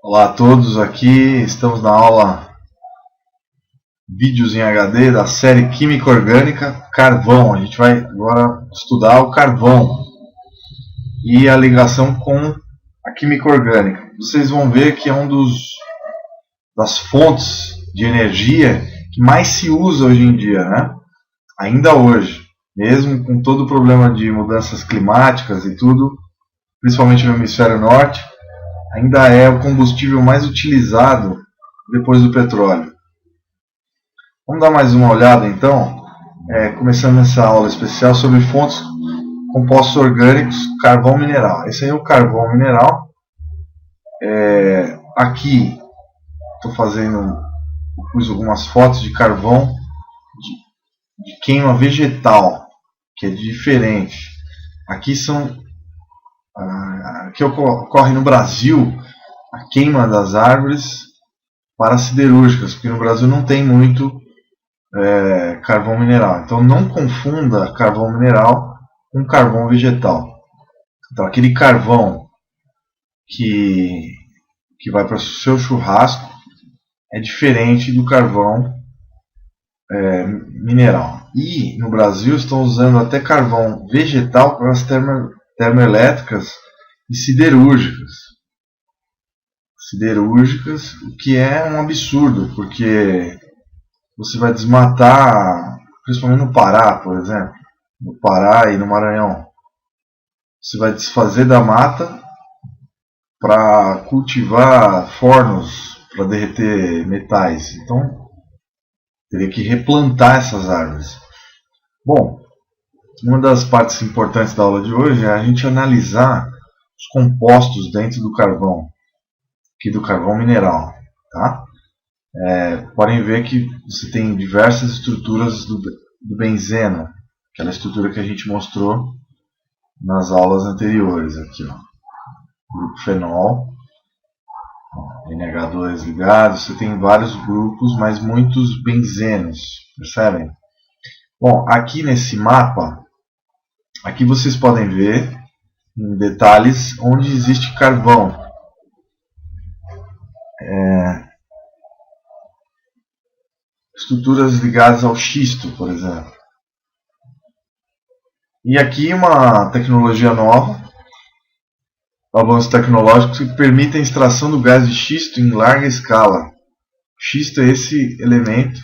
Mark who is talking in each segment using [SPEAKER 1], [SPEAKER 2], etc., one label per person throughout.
[SPEAKER 1] Olá a todos, aqui estamos na aula Vídeos em HD da série Química Orgânica, Carvão. A gente vai agora estudar o carvão e a ligação com a química orgânica. Vocês vão ver que é das fontes de energia que mais se usa hoje em dia, né? Ainda hoje, mesmo com todo o problema de mudanças climáticas e tudo, principalmente no hemisfério norte, ainda é o combustível mais utilizado depois do petróleo. Vamos dar mais uma olhada então, começando essa aula especial sobre fontes compostos orgânicos, carvão mineral. Esse aí é o carvão mineral. Aqui pus algumas fotos de carvão de queima vegetal, que é diferente. Aqui ocorre no Brasil a queima das árvores para siderúrgicas, porque no Brasil não tem muito carvão mineral. Então não confunda carvão mineral com carvão vegetal. Então aquele carvão que vai para o seu churrasco é diferente do carvão mineral. E no Brasil estão usando até carvão vegetal para as termoelétricas e siderúrgicas. O que é um absurdo, porque você vai desmatar, principalmente no Pará, por exemplo, no Pará e no Maranhão. Você vai desfazer da mata para cultivar fornos para derreter metais. Então, teria que replantar essas árvores. Bom, uma das partes importantes da aula de hoje é a gente analisar os compostos dentro do carvão, aqui do carvão mineral, tá? Podem ver que você tem diversas estruturas do benzeno, aquela estrutura que a gente mostrou nas aulas anteriores. Aqui, ó, grupo fenol, NH2 ligado, você tem vários grupos, mas muitos benzenos, percebem? Bom, aqui nesse mapa, aqui vocês podem ver em detalhes onde existe carvão. Estruturas ligadas ao xisto, por exemplo. E aqui uma tecnologia nova, avanços tecnológicos que permitem a extração do gás de xisto em larga escala. Xisto é esse elemento,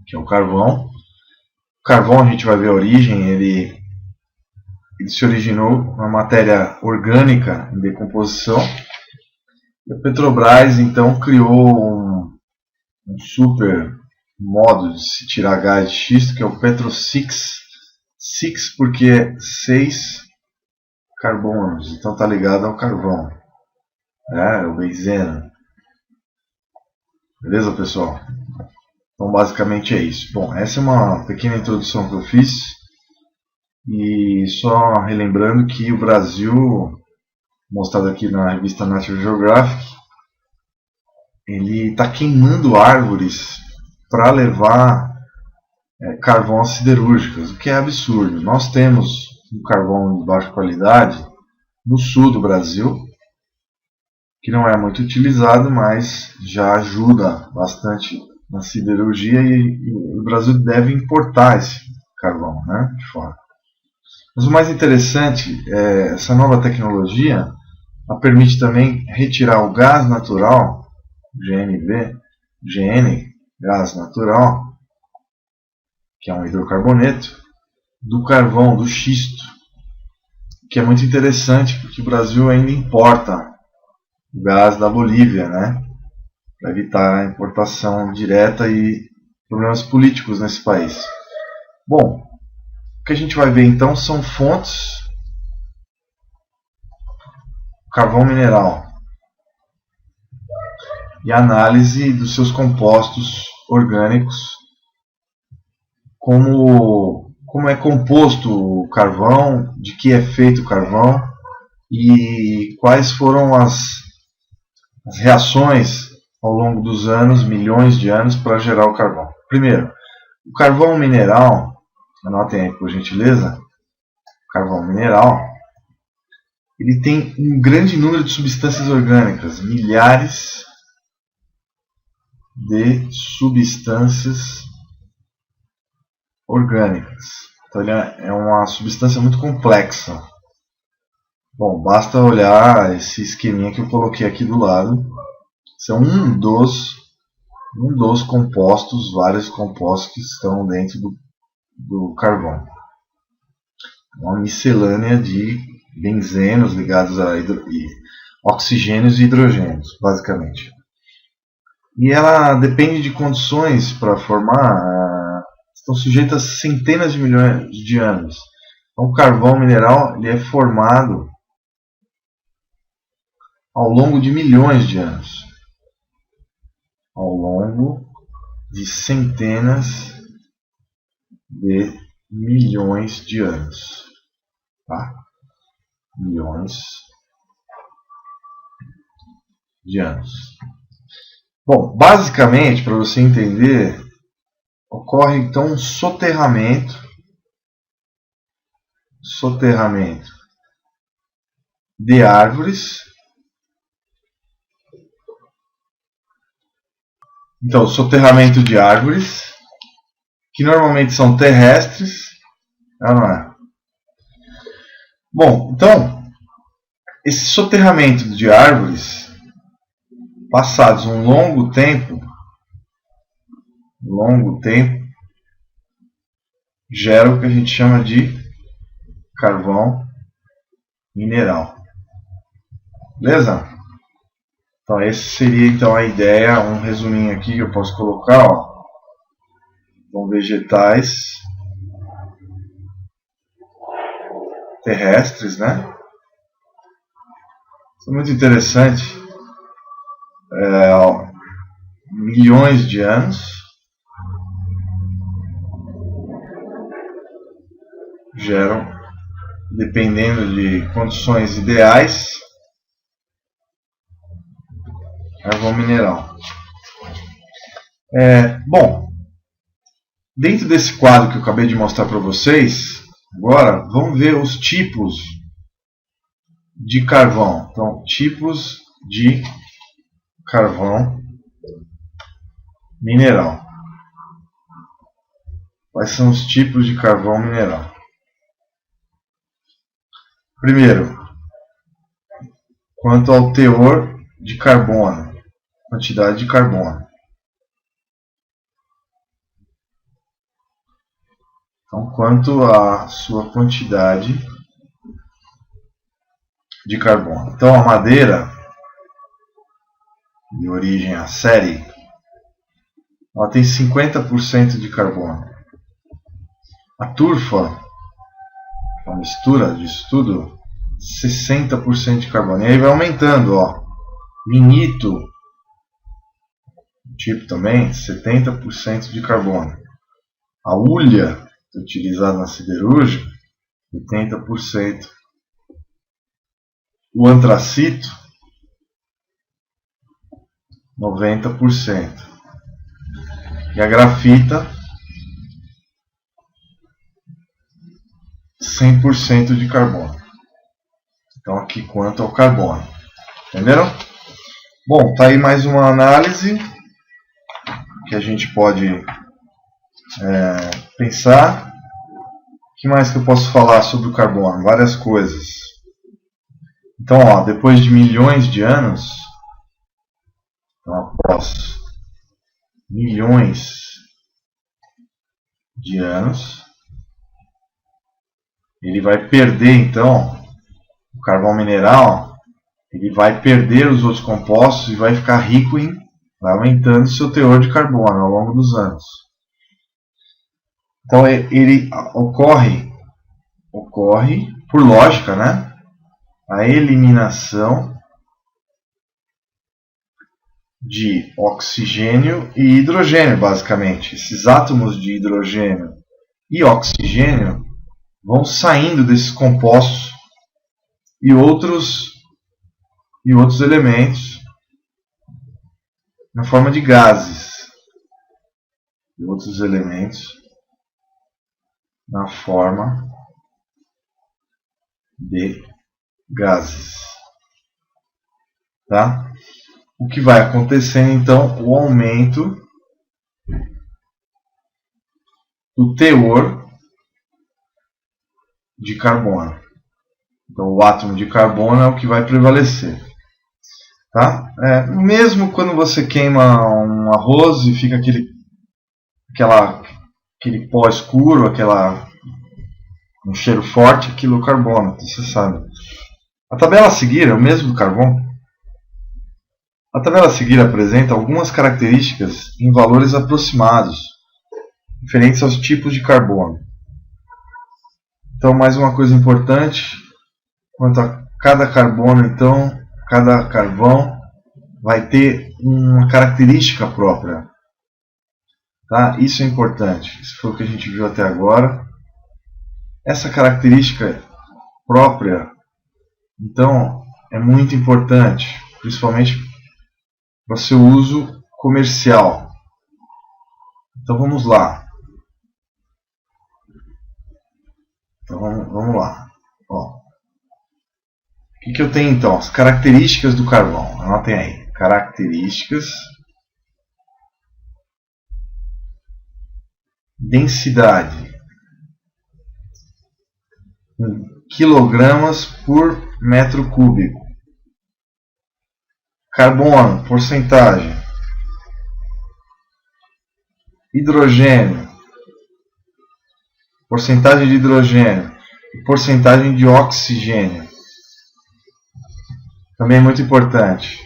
[SPEAKER 1] que é o carvão. O carvão, a gente vai ver a origem, ele se originou na matéria orgânica em decomposição. E a Petrobras, então, criou um super modo de se tirar gás de xisto, que é o Petro 6. 6 porque é 6 carbonos, então está ligado ao carvão, o benzeno. Beleza, pessoal? Então basicamente é isso. Bom, essa é uma pequena introdução que eu fiz, e só relembrando que o Brasil, mostrado aqui na revista National Geographic, ele está queimando árvores para levar carvão às siderúrgicas, o que é absurdo. Nós temos um carvão de baixa qualidade no sul do Brasil, que não é muito utilizado, mas já ajuda bastante na siderurgia, e o Brasil deve importar esse carvão, né, de fora. Mas o mais interessante é essa nova tecnologia, ela permite também retirar o gás natural, GN, gás natural, que é um hidrocarboneto, do carvão, do xisto, que é muito interessante, porque o Brasil ainda importa o gás da Bolívia, né, para evitar a importação direta e problemas políticos nesse país. Bom, o que a gente vai ver então são fontes, carvão mineral, e análise dos seus compostos orgânicos, como é composto o carvão, de que é feito o carvão e quais foram as reações ao longo dos anos, milhões de anos, para gerar o carvão. Primeiro, o carvão mineral, anotem aí por gentileza, o carvão mineral, ele tem um grande número de substâncias orgânicas, milhares de substâncias orgânicas. Então ele é uma substância muito complexa. Bom, basta olhar esse esqueminha que eu coloquei aqui do lado. Esse é um dos compostos, vários compostos que estão dentro do carvão. Uma miscelânea de benzenos ligados a oxigênios e hidrogênios, basicamente. E ela depende de condições para formar, estão sujeitas a centenas de milhões de anos. Então, o carvão mineral ele é formado ao longo de milhões de anos. Ao longo de centenas de milhões de anos. Tá? Milhões de anos. Bom, basicamente, para você entender, ocorre então um soterramento de árvores. Então, soterramento de árvores, que normalmente são terrestres, não é? Bom, então, esse soterramento de árvores, passados um longo tempo, gera o que a gente chama de carvão mineral. Beleza? Então, essa seria então a ideia, um resuminho aqui que eu posso colocar, ó. São vegetais terrestres, né? Isso é muito interessante. Milhões de anos geram, dependendo de condições ideais, carvão mineral. Bom, dentro desse quadro que eu acabei de mostrar para vocês, agora vamos ver os tipos de carvão. Então, tipos de carvão mineral. Quais são os tipos de carvão mineral? Primeiro, quanto ao teor de carbono, quantidade de carbono. Então, quanto à sua quantidade de carbono. Então, a madeira, de origem acérea, ela tem 50% de carbono. A turfa, a mistura disso tudo, 60% de carbono. E aí vai aumentando, ó. Lignito, tipo também, 70% de carbono. A hulha, utilizada na siderúrgica, 80%. O antracito, 90%. E a grafita, 100% de carbono. Então aqui quanto ao carbono. Entenderam? Bom, tá aí mais uma análise que a gente pode pensar. O que mais que eu posso falar sobre o carbono? Várias coisas. Então, ó, depois de milhões de anos, então, após milhões de anos, ele vai perder, então, o carvão mineral, ele vai perder os outros compostos e vai ficar rico vai aumentando seu teor de carbono ao longo dos anos. Então, ele ocorre por lógica, né? A eliminação de oxigênio e hidrogênio, basicamente. Esses átomos de hidrogênio e oxigênio vão saindo desses compostos e outros elementos na forma de gases. E outros elementos na forma de gases. Tá? O que vai acontecendo então? O aumento do teor de carbono. Então o átomo de carbono é o que vai prevalecer. Tá? Mesmo quando você queima um arroz e fica aquele pó escuro, um cheiro forte, aquilo é o carbono, você sabe. A tabela a seguir é o mesmo do carvão. A tabela a seguir apresenta algumas características em valores aproximados, referentes aos tipos de carbono. Então, mais uma coisa importante, quanto a cada carbono, então, cada carvão vai ter uma característica própria. Tá? Isso é importante. Isso foi o que a gente viu até agora. Essa característica própria, então, é muito importante, principalmente para o seu uso comercial. Então vamos lá. Então vamos lá. Ó. O que eu tenho então? As características do carvão. Anotem aí. Características. Densidade. Em quilogramas por metro cúbico. Carbono, porcentagem. Hidrogênio, porcentagem de hidrogênio e porcentagem de oxigênio. Também é muito importante.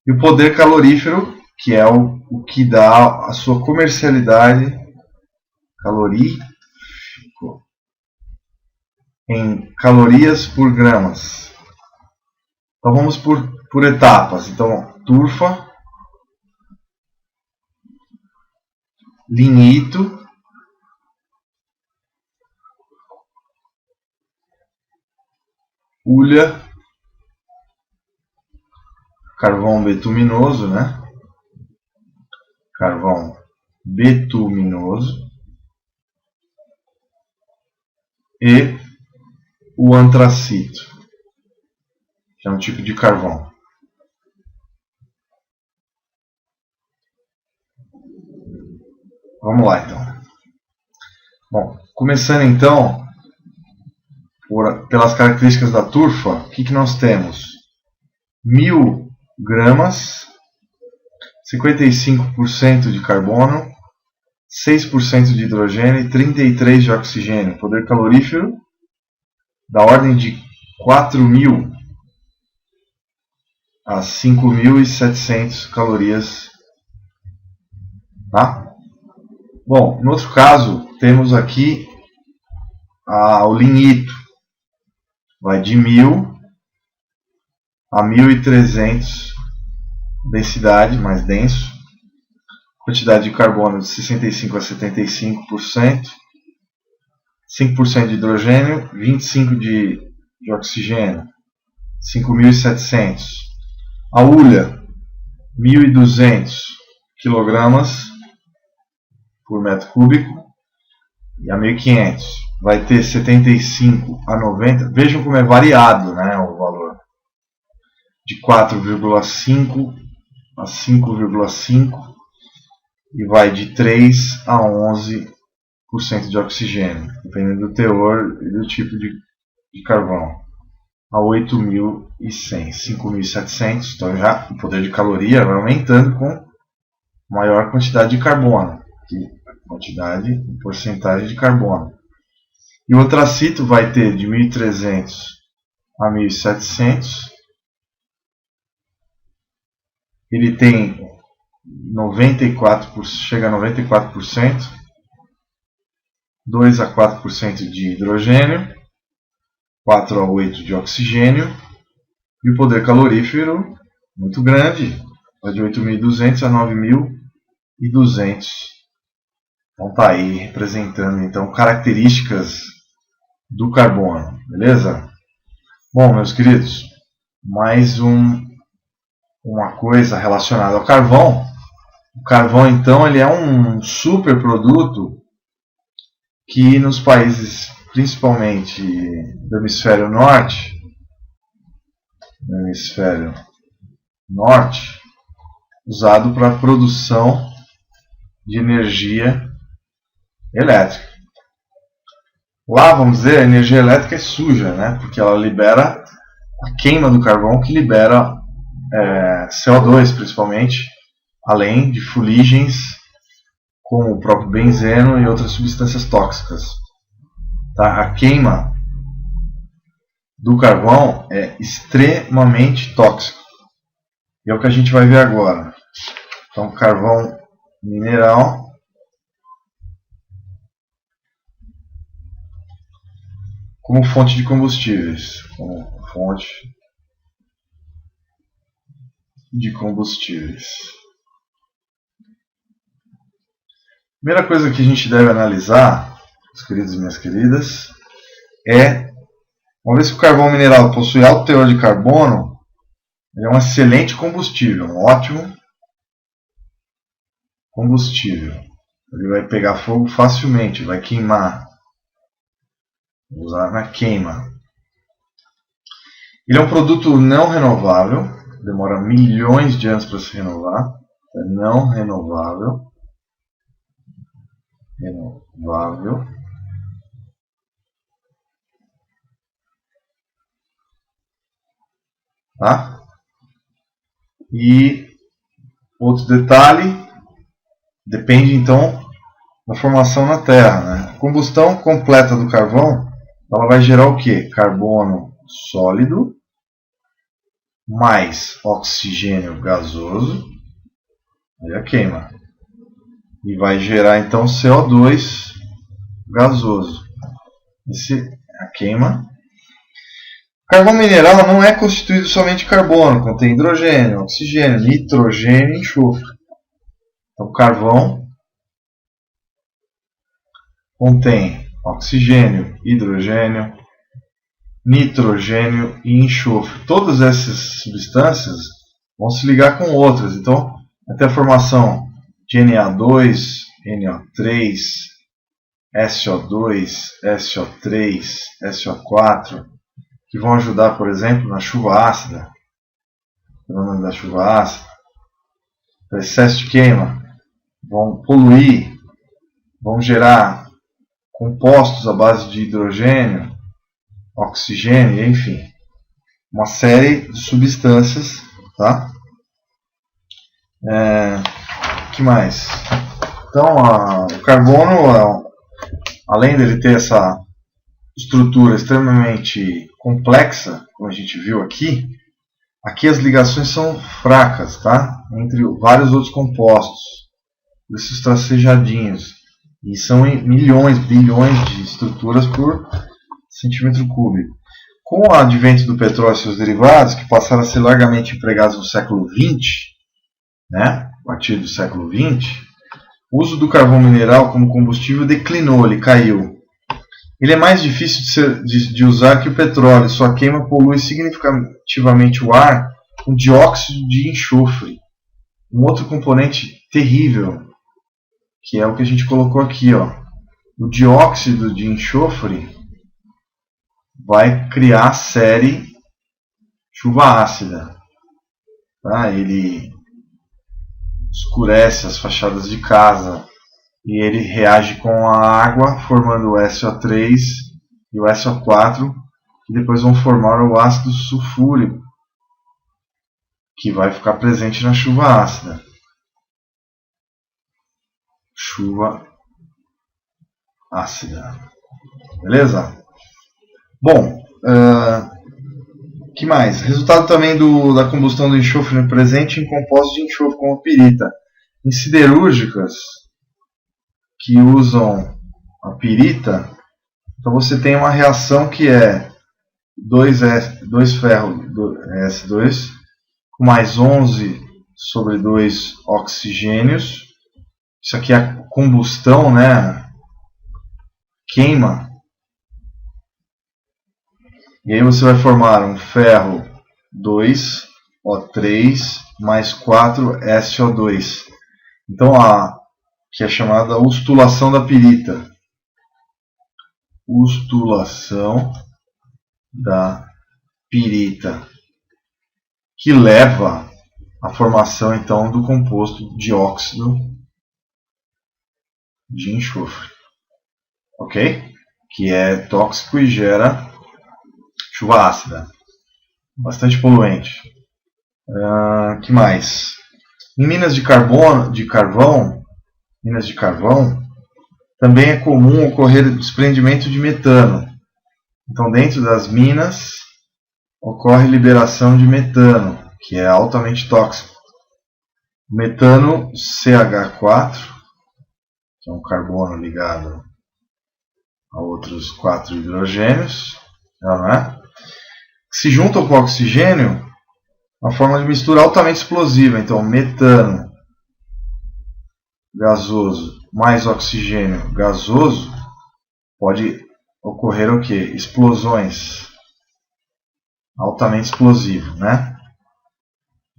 [SPEAKER 1] E o poder calorífero, que é o que dá a sua comercialidade calorífico em calorias por gramas. Então vamos por etapas. Então, turfa, lignito, hulha, carvão betuminoso, né? Carvão betuminoso e o antracito, que é um tipo de carvão. Vamos lá então. Bom, começando então pelas características da turfa, o que nós temos? 1000 gramas, 55% de carbono, 6% de hidrogênio e 33% de oxigênio. Poder calorífero da ordem de 4.000 a 5.700 calorias. Tá? Bom, no outro caso, temos aqui o lignito. Vai de 1000 a 1.300 densidade, mais denso. Quantidade de carbono de 65% a 75%. 5% de hidrogênio, 25% de oxigênio. 5.700. A hulha, 1.200 kg por metro cúbico, e a 1.500 vai ter 75 a 90. Vejam como é variado, né, o valor. De 4,5 a 5,5 e vai de 3 a 11% de oxigênio, dependendo do teor e do tipo de carvão. A 8.100, 5.700, então já o poder de caloria vai aumentando com maior quantidade de carbono. Quantidade e porcentagem de carbono. E o antracito vai ter de 1.300 a 1.700. Ele tem 94%, chega a 94%, 2 a 4% de hidrogênio, 4 a 8% de oxigênio, e o poder calorífero muito grande, vai de 8.200 a 9.200. Então está aí representando então características do carbono, beleza? Bom, meus queridos, mais uma coisa relacionada ao carvão. O carvão então ele é um super produto que nos países, principalmente do hemisfério norte, no hemisfério norte, usado para a produção de energia elétrica. Lá, vamos dizer, a energia elétrica é suja, né? Porque ela libera a queima do carvão, que libera CO2 principalmente, além de fuligens como o próprio benzeno e outras substâncias tóxicas. Tá? A queima do carvão é extremamente tóxico. E é o que a gente vai ver agora. Então, carvão mineral como fonte de combustíveis. Como fonte de combustíveis. Primeira coisa que a gente deve analisar, meus queridos e minhas queridas, é, uma vez que o carvão mineral possui alto teor de carbono, ele é um excelente combustível, um ótimo combustível. Ele vai pegar fogo facilmente, vai queimar. Vou usar na queima. Ele é um produto não renovável, demora milhões de anos para se renovar. É não renovável. Tá? E outro detalhe, depende então da formação na Terra. Né? A combustão completa do carvão, ela vai gerar o que? Carbono sólido mais oxigênio gasoso, aí a queima, e vai gerar então CO2 gasoso. Esse é a queima. Carvão mineral não é constituído somente de carbono, contém hidrogênio, oxigênio, nitrogênio e enxofre. Então, carvão contém oxigênio, hidrogênio, nitrogênio e enxofre. Todas essas substâncias vão se ligar com outras. Então, até a formação de Na2, NO3, SO2, SO3, SO4, que vão ajudar, por exemplo, na chuva ácida, o fenômeno da chuva ácida, o excesso de queima, vão poluir, vão gerar compostos à base de hidrogênio, oxigênio, enfim, uma série de substâncias, tá? Que mais? Então, o carbono, além dele ter essa estrutura extremamente complexa, como a gente viu aqui as ligações são fracas, tá? Entre vários outros compostos, esses tracejadinhos, e são milhões, bilhões de estruturas por centímetro cúbico. Com o advento do petróleo e seus derivados, que passaram a ser largamente empregados no século XX, né? A partir do século XX, o uso do carvão mineral como combustível declinou, ele caiu. Ele é mais difícil de usar que o petróleo. Sua queima polui significativamente o ar com dióxido de enxofre. Um outro componente terrível, que é o que a gente colocou aqui. Ó. O dióxido de enxofre vai criar a série chuva ácida. Tá? Ele escurece as fachadas de casa. E ele reage com a água, formando o SO3 e o SO4, que depois vão formar o ácido sulfúrico, que vai ficar presente na chuva ácida. Chuva ácida. Beleza? Bom, que mais? Resultado também da combustão do enxofre presente em compostos de enxofre, como a pirita. Em siderúrgicas que usam a pirita, então você tem uma reação que é 2 ferro S2 com mais 11 sobre 2 oxigênios. Isso aqui é a combustão, né? Queima. E aí você vai formar um ferro 2 O3 mais 4 SO2. Então que é chamada ustulação da pirita. Ustulação da pirita. que leva à formação então do composto dióxido de enxofre, ok? Que é tóxico e gera chuva ácida, bastante poluente. Que mais? Em minas de carvão, também é comum ocorrer o desprendimento de metano. Então, dentro das minas, ocorre liberação de metano, que é altamente tóxico. Metano CH4, que é um carbono ligado a outros 4 hidrogênios, não é? Que se juntam com o oxigênio, uma forma de mistura altamente explosiva. Então, metano gasoso mais oxigênio gasoso pode ocorrer o quê? Explosões. Altamente explosivo, né?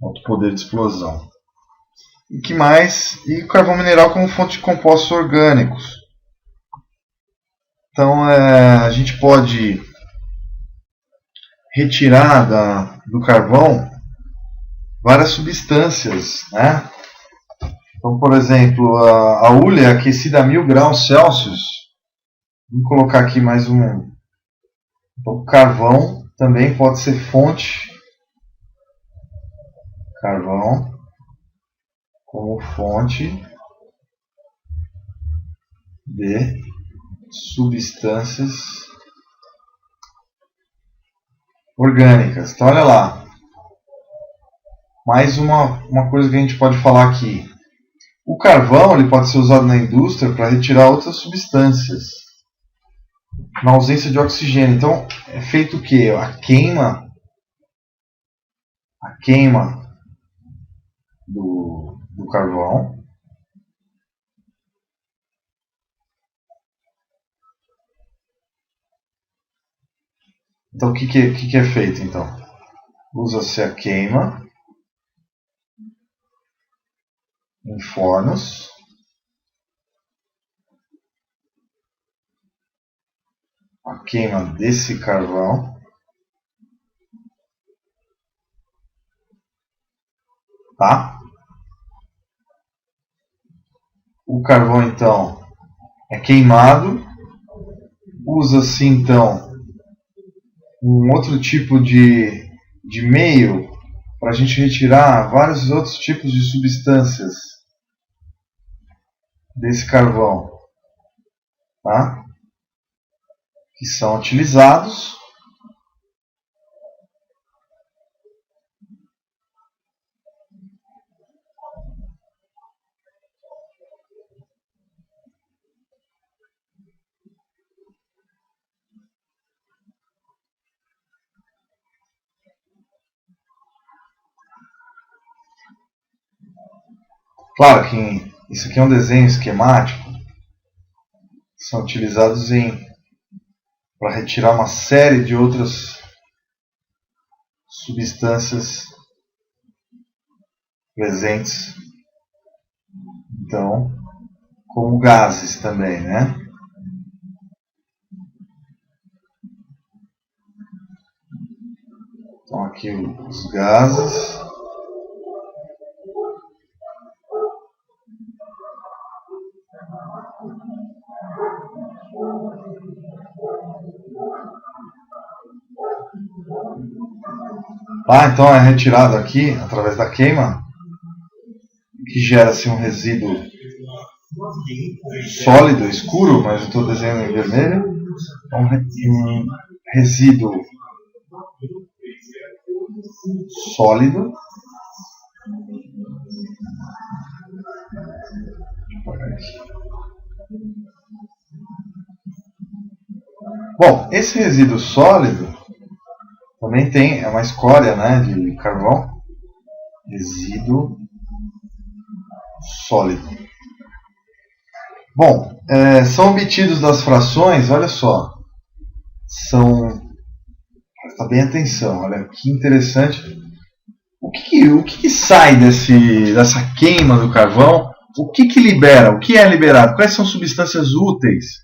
[SPEAKER 1] Alto poder de explosão. E que mais? E carvão mineral como fonte de compostos orgânicos. Então, a gente pode retirar do carvão várias substâncias, né? Então, por exemplo, a hulha aquecida a 1000 graus Celsius. Vou colocar aqui mais um. Então, o carvão também pode ser fonte. Carvão como fonte de substâncias orgânicas. Então, olha lá. Mais uma coisa que a gente pode falar aqui. O carvão ele pode ser usado na indústria para retirar outras substâncias, na ausência de oxigênio. Então, é feito o quê? A queima do carvão. Então, o que é feito, então? Usa-se a queima em fornos. A queima desse carvão. Tá? O carvão, então, é queimado. Usa-se, então, um outro tipo de meio para a gente retirar vários outros tipos de substâncias desse carvão, tá? Que são utilizados claro que isso aqui é um desenho esquemático. São utilizados para retirar uma série de outras substâncias presentes, então, como gases também, né? Então aqui os gases. Então é retirado aqui através da queima, que gera-se um resíduo sólido, escuro, mas eu estou desenhando em vermelho. Um resíduo sólido. Bom, esse resíduo sólido também é uma escória, né, de carvão. Resíduo sólido. Bom, são obtidos das frações, olha só. Presta bem atenção, olha que interessante. O que sai dessa queima do carvão? O que libera? O que é liberado? Quais são substâncias úteis?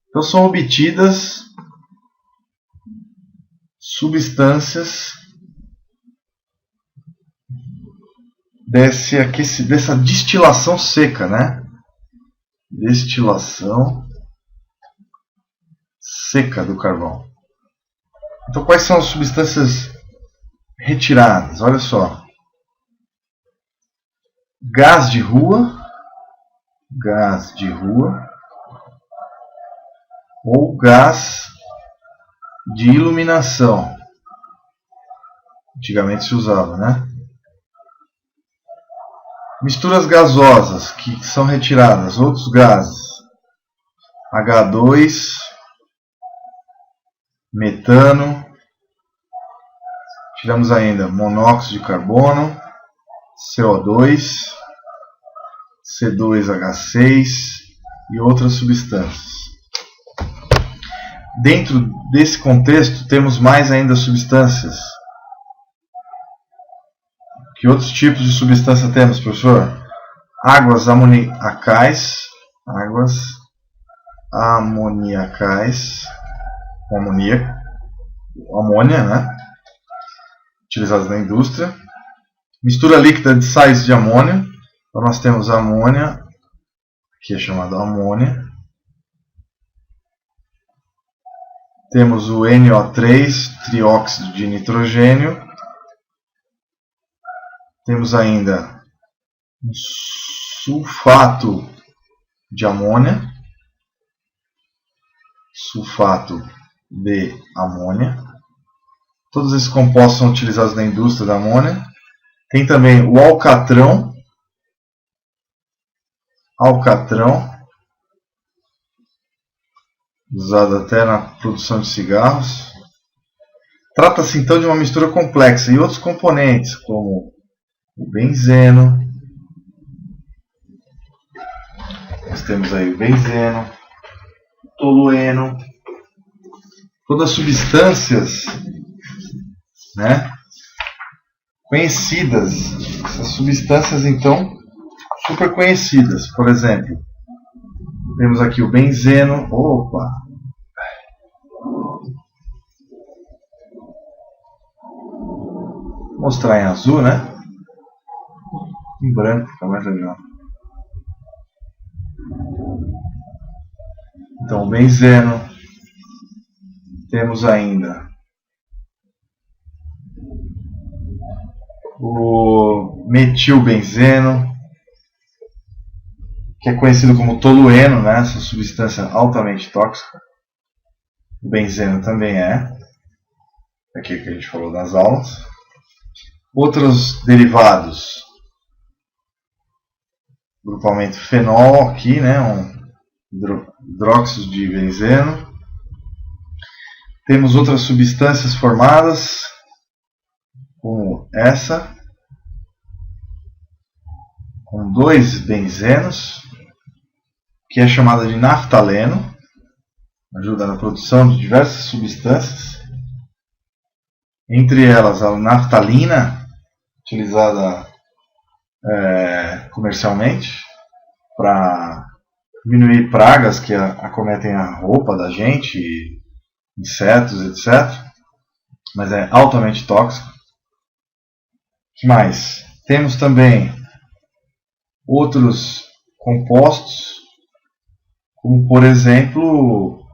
[SPEAKER 1] Então são obtidas substâncias dessa destilação seca, né? Destilação seca do carvão. Então, quais são as substâncias retiradas? Olha só. Gás de rua ou gás de iluminação. Antigamente se usava, né? Misturas gasosas que são retiradas, outros gases. H2, metano. Tiramos ainda monóxido de carbono, CO2, C2H6 e outras substâncias. Dentro desse contexto, temos mais ainda substâncias. Que outros tipos de substância temos, professor? Águas amoniacais, com amoníaco, amônia, né? Utilizadas na indústria. Mistura líquida de sais de amônio. Então nós temos a amônia, que é chamada amônia. Temos o NO3, trióxido de nitrogênio. Temos ainda um sulfato de amônia. Todos esses compostos são utilizados na indústria da amônia. Tem também o alcatrão, usado até na produção de cigarros. Trata-se então de uma mistura complexa e outros componentes, como o benzeno. Nós temos aí o benzeno, tolueno, todas substâncias, né, conhecidas. Essas substâncias então super conhecidas. Por exemplo, temos aqui o benzeno. Vou mostrar em azul, né? Em branco fica mais legal. Então, o benzeno. Temos ainda o metilbenzeno, que é conhecido como tolueno, né? Essa substância altamente tóxica. O benzeno também é. Aqui que a gente falou nas aulas. Outros derivados. Grupamento fenol aqui, né? Um hidróxido de benzeno. Temos outras substâncias formadas, como essa, com 2 benzenos, que é chamada de naftaleno, ajuda na produção de diversas substâncias, entre elas a naftalina, utilizada comercialmente para diminuir pragas que acometem a roupa da gente, insetos, etc. Mas é altamente tóxico. O que mais? Temos também outros compostos, como por exemplo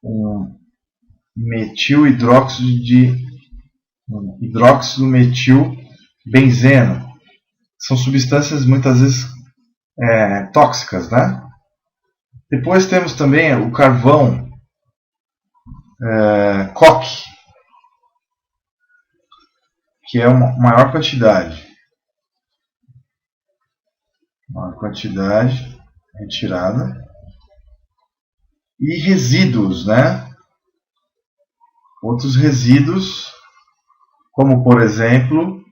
[SPEAKER 1] um hidróxido metil benzeno. São substâncias muitas vezes tóxicas, né? Depois temos também o carvão coque, que é uma maior quantidade retirada, e resíduos, né? Outros resíduos, como por exemplo,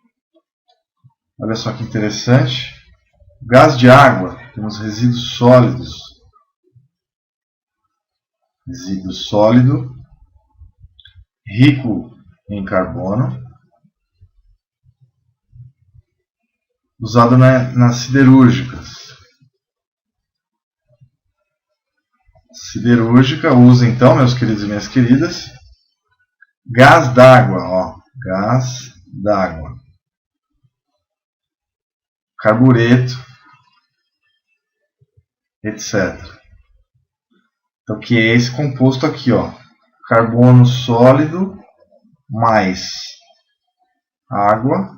[SPEAKER 1] olha só que interessante, gás de água. Temos resíduos sólidos, resíduo sólido rico em carbono, usado nas siderúrgicas. Siderúrgica usa então, meus queridos e minhas queridas, gás d'água, gás d'água. carbureto, etc. Então, que é esse composto aqui, ó, carbono sólido mais água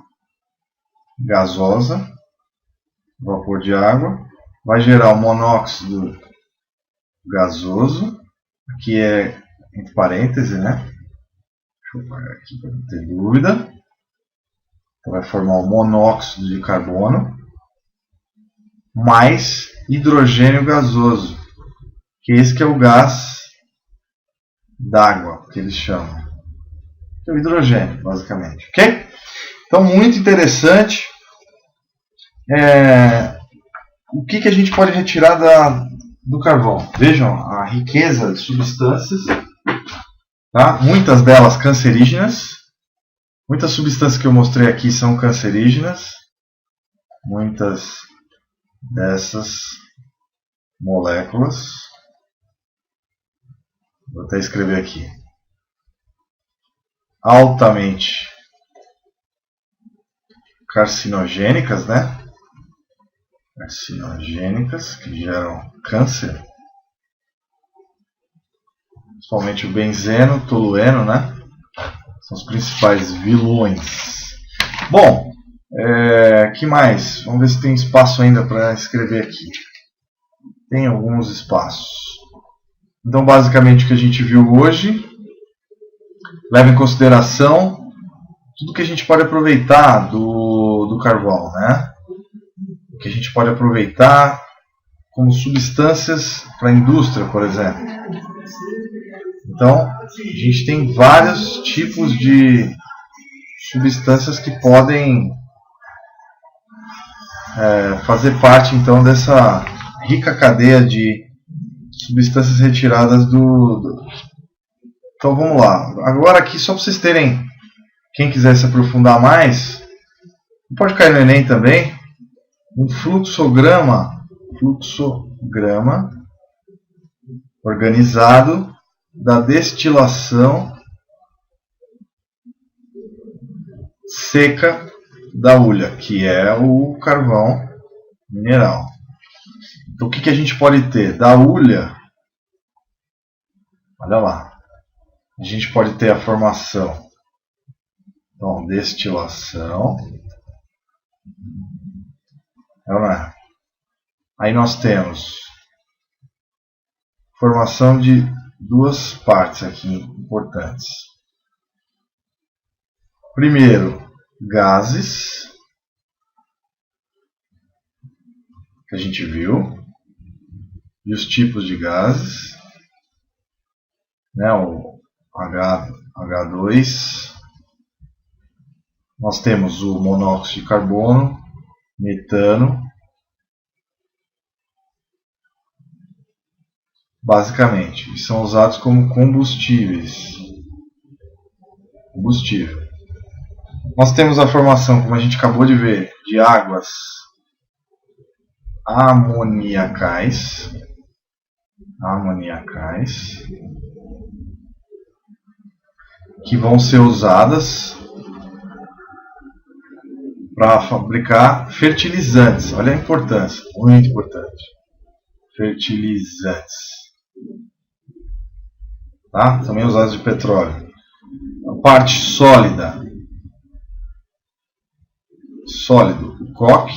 [SPEAKER 1] gasosa, vapor de água, vai gerar o monóxido gasoso, aqui é entre parênteses, né? Deixa eu apagar aqui para não ter dúvida. Então vai formar o monóxido de carbono mais hidrogênio gasoso, que esse que é o gás d'água, que eles chamam. Que é o hidrogênio, basicamente. Ok? Então, muito interessante. O que a gente pode retirar do carvão? Vejam a riqueza de substâncias, tá? Muitas delas cancerígenas. Muitas substâncias que eu mostrei aqui são cancerígenas. Muitas dessas moléculas. Vou até escrever aqui. Altamente carcinogênicas, né? Carcinogênicas, que geram câncer. Principalmente o benzeno, o tolueno, né? São os principais vilões. Bom, que mais? Vamos ver se tem espaço ainda para escrever aqui. Tem alguns espaços. Então, basicamente, o que a gente viu hoje leva em consideração tudo que a gente pode aproveitar do carvão, né? O que a gente pode aproveitar como substâncias para a indústria, por exemplo. Então, a gente tem vários tipos de substâncias que podem fazer parte, então, dessa rica cadeia de substâncias retiradas Então, vamos lá. Agora aqui, só para vocês terem, quem quiser se aprofundar mais, pode cair no Enem também, um fluxograma organizado da destilação seca da hulha, que é o carvão mineral. Então, o que a gente pode ter? Da hulha, olha lá, a gente pode ter a formação, então, destilação, aí nós temos formação de duas partes aqui importantes. Primeiro, gases, que a gente viu, e os tipos de gases, né, o H2, nós temos o monóxido de carbono, metano, basicamente, são usados como combustíveis. Nós temos a formação, como a gente acabou de ver, de águas amoniacais, que vão ser usadas para fabricar fertilizantes. Olha a importância, muito importante. Fertilizantes, tá? Também usados de petróleo. A parte sólido, o coque,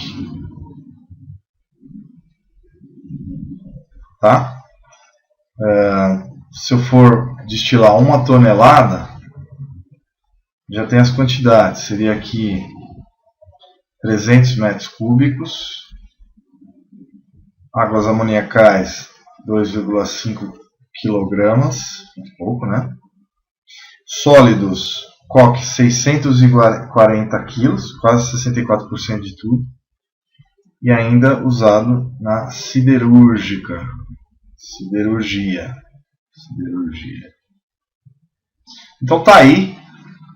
[SPEAKER 1] tá? Se eu for destilar 1 tonelada, já tem as quantidades. Seria aqui 300 metros cúbicos. Águas amoniacais, 2,5 kg, muito pouco, né? Sólidos, coque, 640 kg, quase 64% de tudo. E ainda usado na siderurgia. Então tá aí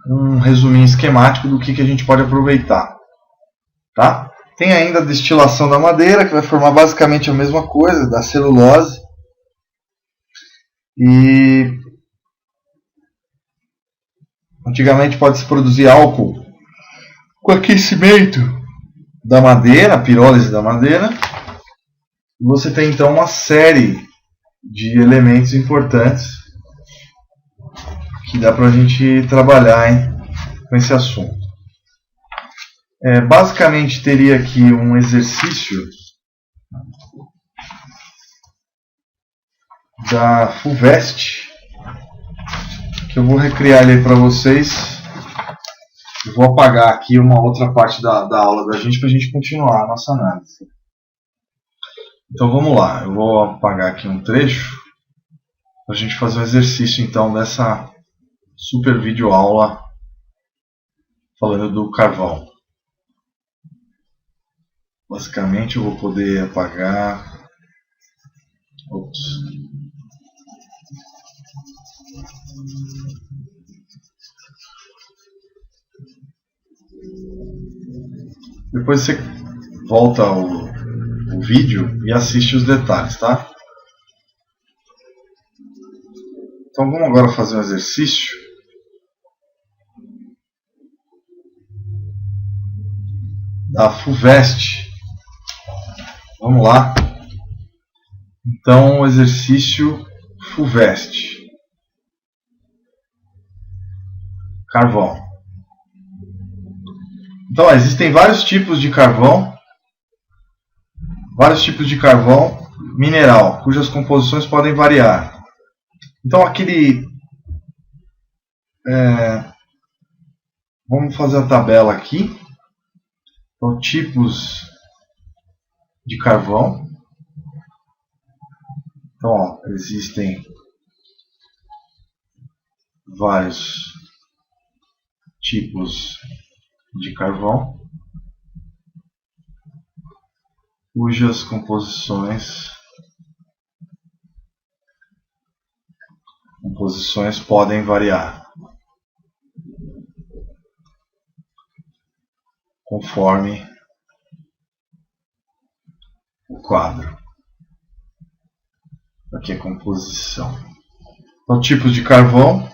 [SPEAKER 1] um resuminho esquemático do que a gente pode aproveitar, tá? Tem ainda a destilação da madeira, que vai formar basicamente a mesma coisa, da celulose. E antigamente pode-se produzir álcool com aquecimento da madeira, a pirólise da madeira. E você tem então uma série de elementos importantes que dá para a gente trabalhar com esse assunto. Basicamente teria aqui um exercício da FUVEST, que eu vou recriar ele para vocês. Eu vou apagar aqui uma outra parte da aula da gente para a gente continuar a nossa análise. Então vamos lá, eu vou apagar aqui um trecho para a gente fazer um exercício então dessa super vídeo aula falando do carvão. Basicamente eu vou poder apagar. Ops. Depois você volta o vídeo e assiste os detalhes, tá? Então vamos agora fazer um exercício da FUVEST. Vamos lá. Então o exercício FUVEST. Carvão. Então existem vários tipos de carvão mineral, cujas composições podem variar. Então vamos fazer a tabela aqui. Então, tipos de carvão. Então, existem vários tipos de carvão cujas composições podem variar conforme o quadro. Aqui é composição. Então, tipos de carvão.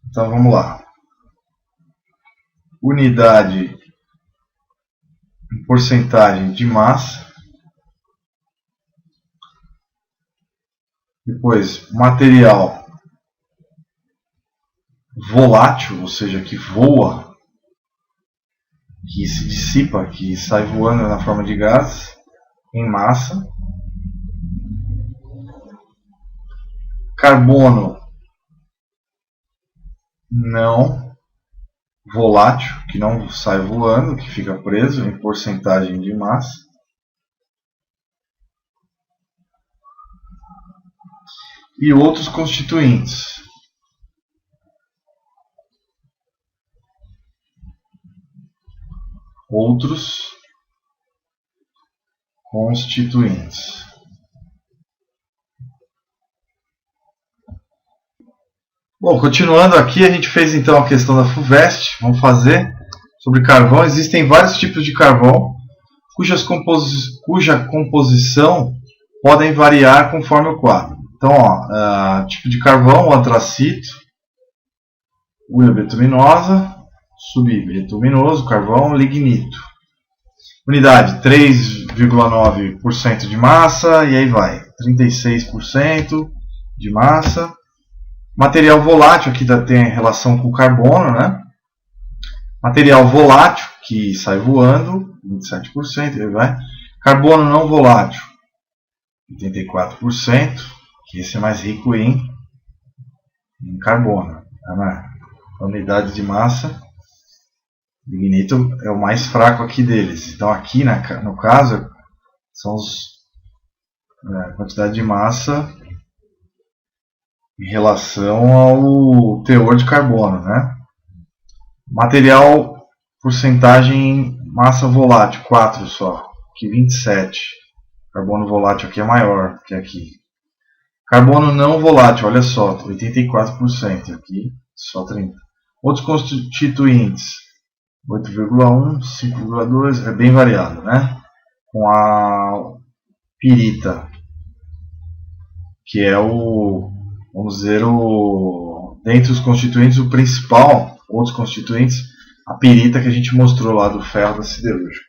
[SPEAKER 1] Então vamos lá. Unidade em porcentagem de massa. Depois, material volátil, ou seja, que voa, que se dissipa, que sai voando na forma de gás, em massa. Carbono não volátil, que não sai voando, que fica preso em porcentagem de massa. E outros constituintes. Outros constituintes. Bom, continuando aqui, a gente fez então a questão da FUVEST. Vamos fazer sobre carvão. Existem vários tipos de carvão cuja composição podem variar conforme o quadro. Então, tipo de carvão, o antracito, urea betuminosa, subbetuminoso, carvão, lignito. Unidade 3,9% de massa, e aí vai, 36% de massa. Material volátil, aqui tem relação com o carbono, né? Material volátil, que sai voando, 27%, aí vai. Carbono não volátil, 84%, que esse é mais rico em carbono. A unidade de massa, lignito é o mais fraco aqui deles. Então aqui, no caso, são a quantidade de massa em relação ao teor de carbono, né? Material, porcentagem massa volátil, 4 só, aqui 27. Carbono volátil aqui é maior que aqui. Carbono não volátil, olha só, 84%, aqui só 30%. Outros constituintes, 8,1, 5,2, é bem variado, né? Com a pirita que é vamos dizer, dentre os constituintes, o principal, outros constituintes, a pirita que a gente mostrou lá do ferro da siderúrgica.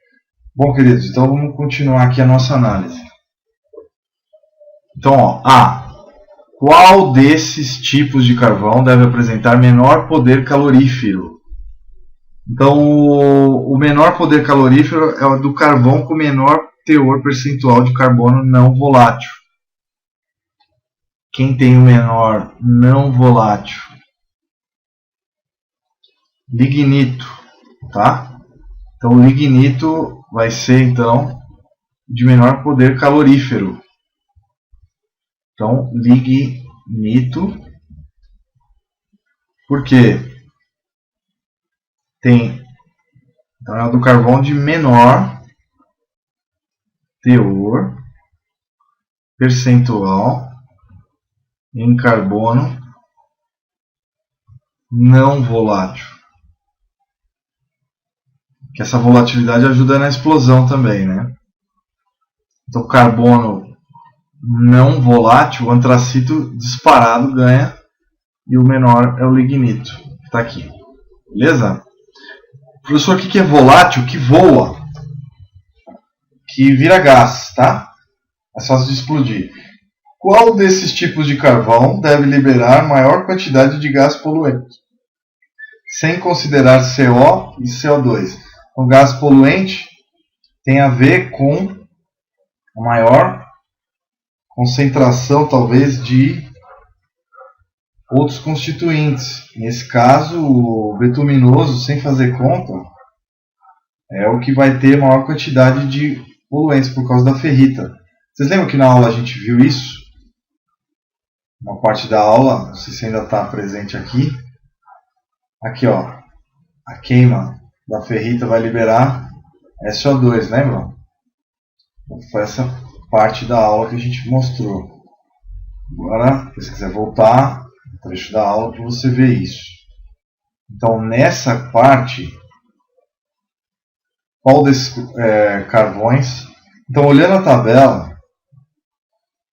[SPEAKER 1] Bom, queridos, então vamos continuar aqui a nossa análise. Então, ó, qual desses tipos de carvão deve apresentar menor poder calorífero? Então, o menor poder calorífero é o do carvão com menor teor percentual de carbono não volátil. Quem tem o menor não volátil? Lignito, tá? Então, o lignito vai ser, então, de menor poder calorífero. Então, lignito, porque então é o do carvão de menor teor percentual em carbono não volátil. Que essa volatilidade ajuda na explosão também, né? Então, carbono não volátil, o antracito disparado ganha, e o menor é o lignito, que está aqui. Beleza? Professor, o que é volátil? Que voa, que vira gás, tá? É fácil de explodir. Qual desses tipos de carvão deve liberar maior quantidade de gás poluente, sem considerar CO e CO2? O gás poluente tem a ver com a maior concentração, talvez, de outros constituintes. Nesse caso, o betuminoso, sem fazer conta, é o que vai ter maior quantidade de poluentes por causa da ferrita. Vocês lembram que na aula a gente viu isso? Uma parte da aula, não sei se ainda está presente aqui. Aqui, ó, a queima da ferrita vai liberar SO2, lembram? Foi essa parte da aula que a gente mostrou. Agora, se quiser voltar, trecho da aula para você ver isso. Então, nessa parte, qual desses carvões? Então, olhando a tabela,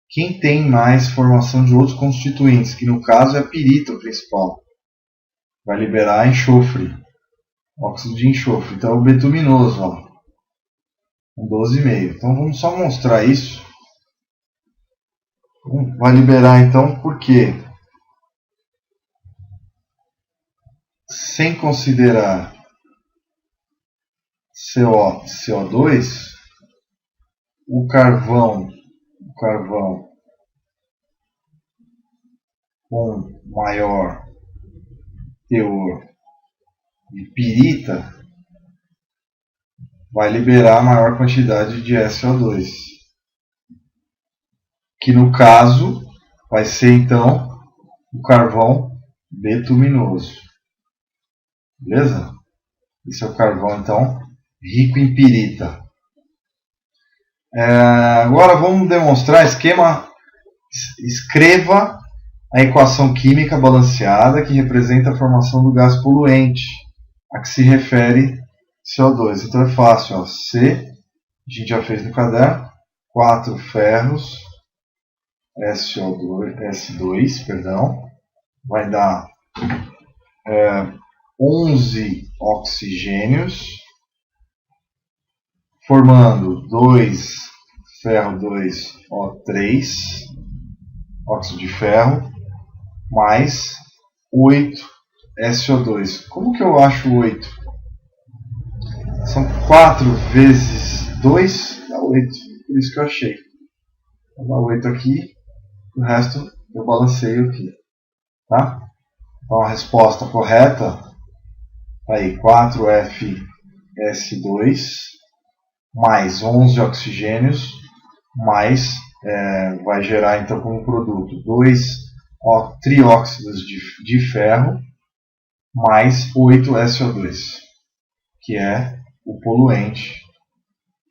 [SPEAKER 1] quem tem mais formação de outros constituintes, que no caso é a pirita o principal, vai liberar enxofre, óxido de enxofre. Então, é o betuminoso, ó, com 12,5. Então, vamos só mostrar isso. Vai liberar, então, por quê? Sem considerar CO e CO2, o carvão com maior teor de pirita vai liberar maior quantidade de SO2, que no caso vai ser então o carvão betuminoso. Beleza? Esse é o carvão então rico em pirita. Agora vamos demonstrar esquema. Escreva a equação química balanceada que representa a formação do gás poluente, a que se refere CO2. Então é fácil, ó. C, a gente já fez no caderno, 4 ferros, S2, vai dar 11 oxigênios, formando 2 ferro 2 O3, óxido de ferro, mais 8 SO2. Como que eu acho 8? São 4 vezes 2, dá 8. Por isso que eu achei. Vou dar 8 aqui, o resto eu balanceio aqui. Tá? Então a resposta correta está aí, 4FS2 mais 11 oxigênios, mais, vai gerar então como produto 2 trióxidos de ferro, mais 8 SO2, que é o poluente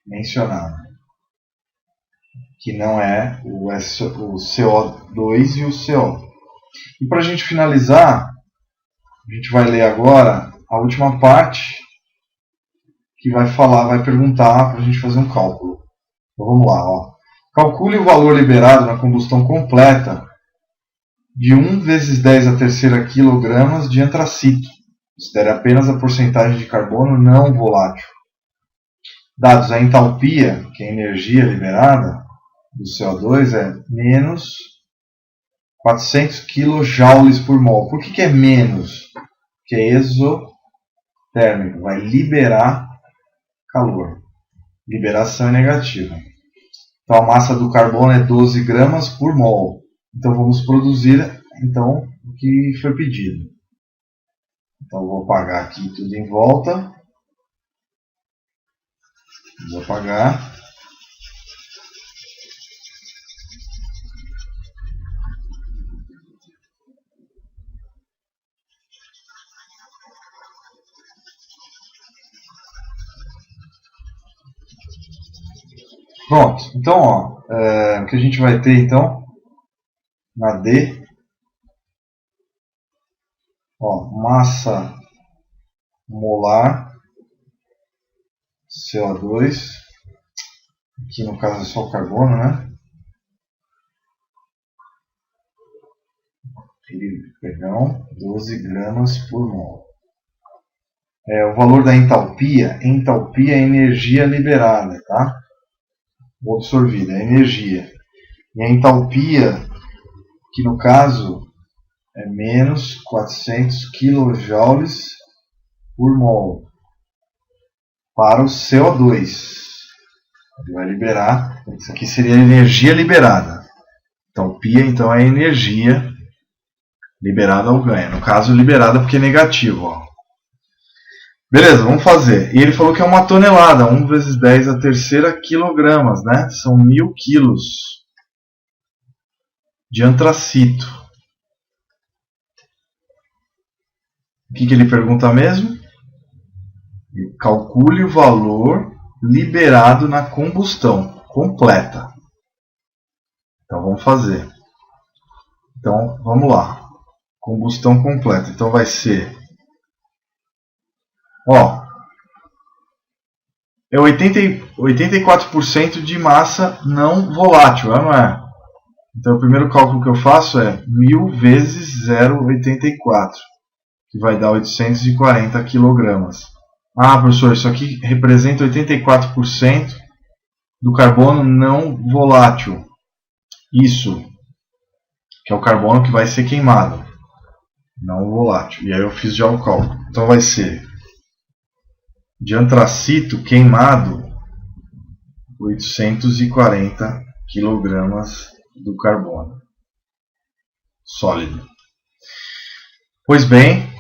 [SPEAKER 1] mencionado, que não é o CO2 e o CO. E para a gente finalizar, a gente vai ler agora a última parte, que vai perguntar para a gente fazer um cálculo. Então vamos lá, ó. Calcule o valor liberado na combustão completa de 1 vezes 10 a terceira kg de antracito. Considere apenas a porcentagem de carbono não volátil. Dados a entalpia, que é a energia liberada do CO2, é menos 400 kJ por mol. Por que é menos? Porque é exotérmico, vai liberar calor. Liberação é negativa. Então a massa do carbono é 12 gramas por mol. Então vamos produzir o que foi pedido. Então vou apagar aqui tudo em volta. Vou apagar. Pronto. Então, o que a gente vai ter então na D, massa molar CO2, aqui no caso é só o carbono, né? Perdão, 12 gramas por mol. O valor da entalpia é energia liberada, tá? Ou absorvida, é energia. E a entalpia, que no caso é menos 400 kJ por mol para o CO2. Ele vai liberar, isso aqui seria a energia liberada. Entalpia, então, é energia liberada ou ganha. No caso, liberada porque é negativo. Beleza, vamos fazer. E ele falou que é 1 tonelada, 1 vezes 10 a terceira quilogramas, né? São 1000 quilos de antracito. O que ele pergunta mesmo? Calcule o valor liberado na combustão completa. Então vamos fazer. Então vamos lá. Combustão completa. Então vai ser, é 84% de massa não volátil, não é? Então o primeiro cálculo que eu faço é 1000 vezes 0,84, que vai dar 840 kg. Ah, professor, isso aqui representa 84% do carbono não volátil. Isso, que é o carbono que vai ser queimado, não volátil. E aí eu fiz já o cálculo. Então vai ser de antracito queimado 840 kg do carbono sólido. Pois bem,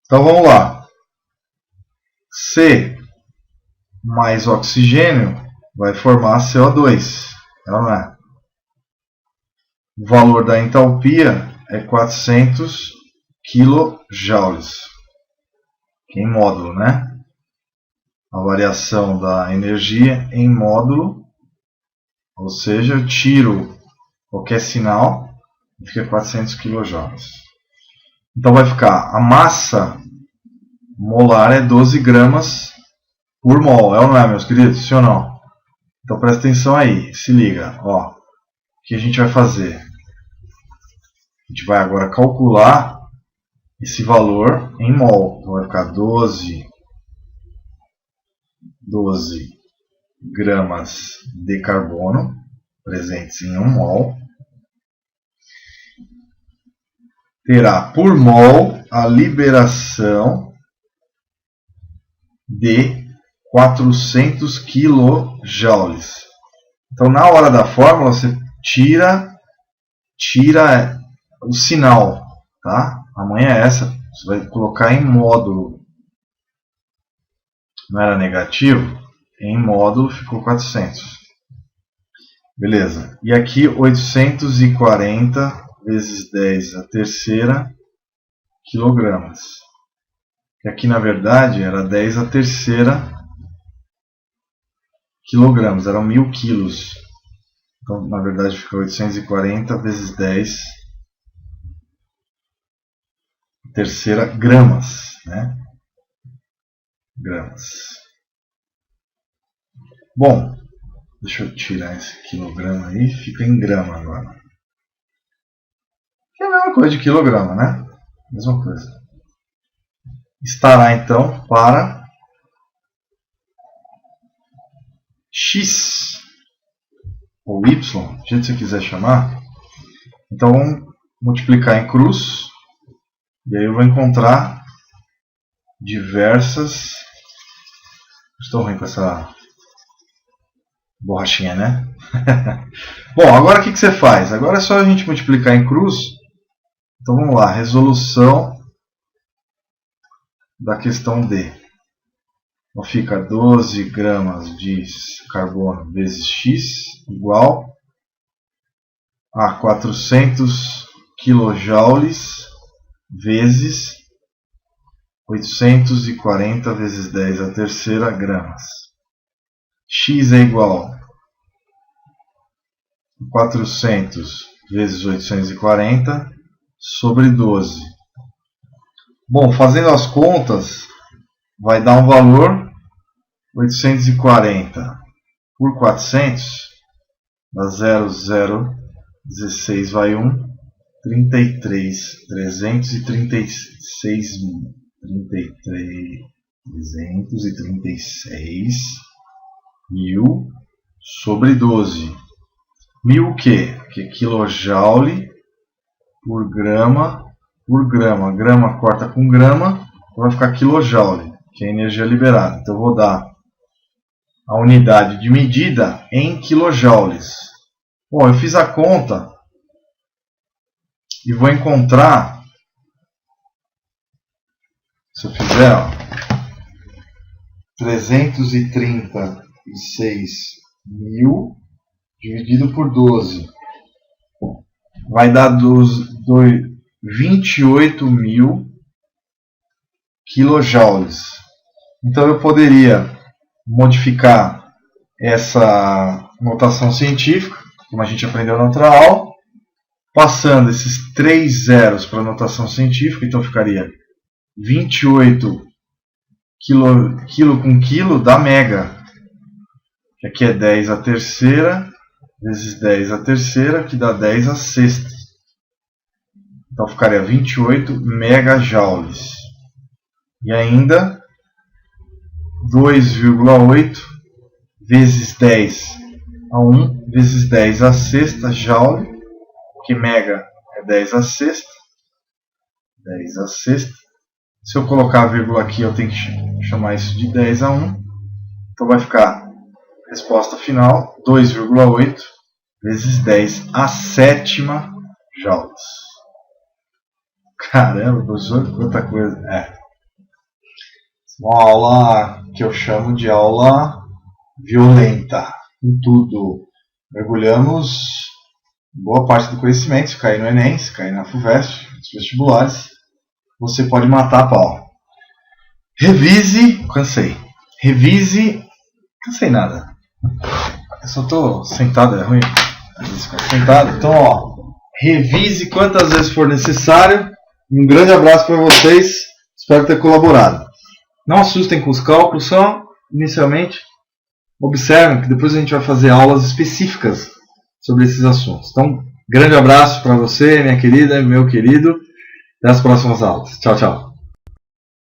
[SPEAKER 1] então vamos lá. C mais oxigênio vai formar CO2. Não é? O valor da entalpia é 400 kJ, que é em módulo, né? A variação da energia em módulo, ou seja, eu tiro qualquer sinal e fica 400 kJ. Então vai ficar, a massa molar é 12 gramas por mol, é ou não é, meus queridos? Sim ou não? Então presta atenção aí, se liga, o que a gente vai fazer? A gente vai agora calcular esse valor em mol. Então vai ficar 12 gramas de carbono presentes em 1 mol. Terá por mol a liberação de 400 kJ. Então na hora da fórmula você tira o sinal, tá? A manha é essa, você vai colocar em módulo. Não era negativo? Em módulo ficou 400. Beleza. E aqui 840 vezes 10 a terceira quilogramas. E aqui na verdade era 10 a terceira quilogramas, eram 1000 quilos. Então na verdade fica 840 vezes 10 a terceira gramas, né? Gramas. Bom, Deixa eu tirar esse quilograma aí, fica em grama agora. Que é a mesma coisa de quilograma, né? Mesma coisa. Estará então para X ou Y, do jeito que você quiser chamar. Então vamos multiplicar em cruz. E aí eu vou encontrar diversas... Estou ruim com essa borrachinha, né? Bom, agora o que você faz? Agora é só a gente multiplicar em cruz. Então vamos lá, resolução da questão D. Então fica 12 gramas de carbono vezes X igual a 400 quilojoules vezes 840 vezes 10 a terceira gramas. X é igual a 400 vezes 840 sobre 12. Bom, fazendo as contas, vai dar um valor 840 por 400, dá 0,016 vai 1, 336 mil sobre 12. Mil o quê? Que é quilojoule por grama por grama. Grama corta com grama, vai ficar quilojoule, que é a energia liberada. Então eu vou dar a unidade de medida em quilojoules. Bom, eu fiz a conta e vou encontrar, se eu fizer, ó, 336 mil dividido por 12 vai dar 28 mil quilojoules. Então eu poderia modificar essa notação científica, como a gente aprendeu na outra aula, passando esses 3 zeros para a notação científica. Então ficaria 28 quilo com quilo dá mega, que aqui é 10 a terceira vezes 10 a terceira, que dá 10 a sexta. Então ficaria 28 megajoules. E ainda 2,8 vezes 10 a 1 vezes 10 a sexta joule, que mega é 10 a sexta. 10 a sexta. Se eu colocar a vírgula aqui, eu tenho que chamar isso de 10 a 1. Então vai ficar, resposta final, 2,8 vezes 10 a sétima joules. Caramba, professor, quanta coisa. Uma aula que eu chamo de aula violenta, com tudo. Mergulhamos boa parte do conhecimento. Se cair no Enem, se cair na FUVEST, nos vestibulares, você pode matar a pau. Revise, cansei. Revise, cansei nada. Eu só estou sentado, é ruim. Sentado. Então, ó, revise quantas vezes for necessário. Um grande abraço para vocês. Espero ter colaborado. Não assustem com os cálculos, só inicialmente observem que depois a gente vai fazer aulas específicas sobre esses assuntos. Então, grande abraço para você, minha querida, meu querido. Até as próximas aulas. Tchau, tchau.